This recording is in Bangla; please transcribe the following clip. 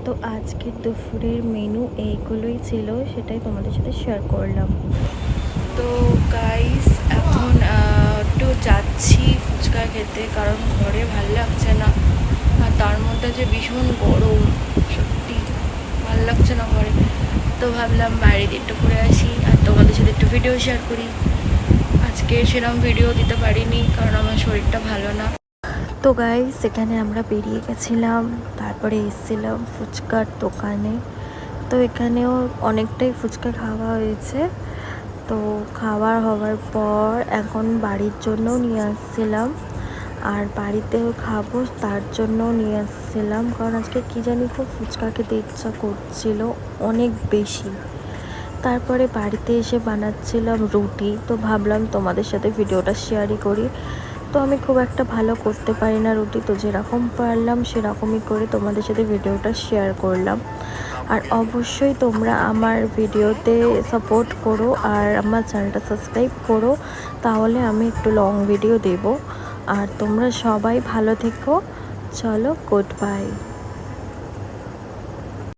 তো আজকের দুপুরের মেনু এইগুলোই ছিল, সেটাই তোমাদের সাথে শেয়ার করলাম। তো গাইস এখন একটু যাচ্ছি ফুচকা খেতে, কারণ ঘরে ভালো লাগছে না, আর তার মধ্যে যে ভীষণ গরম, সত্যি ভালো লাগছে না ঘরে। তো ভাবলাম বাইরে একটু ঘুরে আসি আর তোমাদের সাথে একটু ভিডিও শেয়ার করি। আজকে সেরকম ভিডিও দিতে পারিনি কারণ আমার শরীরটা ভালো না। তো গাইস সেখানে আমরা বেরিয়ে গেছিলাম, তারপরে এসেছিলাম ফুচকার দোকানে। তো এখানেও অনেকটাই ফুচকা খাওয়া হয়েছে। তো খাবার হওয়ার পর এখন বাড়ির জন্যও নিয়ে আসছিলাম, আর বাড়িতেও খাবো তার জন্যও নিয়ে আসছিলাম, কারণ আজকে কী জানি খুব ফুচকা খেতে ইচ্ছা করছিল অনেক বেশি। তারপরে বাড়িতে এসে বানাচ্ছিলাম রুটি, তো ভাবলাম তোমাদের সাথে ভিডিওটা শেয়ারই করি। তো আমি খুব একটা ভালো করতে পারি না রুটি, তো যেরকম পারলাম সেরকমই করে তোমাদের সাথে ভিডিওটা শেয়ার করলাম। আর অবশ্যই তোমরা আমার ভিডিওতে সাপোর্ট করো আর আমার চ্যানেলটা সাবস্ক্রাইব করো, তাহলে আমি একটু লং ভিডিও দেব। আর তোমরা সবাই ভালো থেকো। চলো, গুড বাই।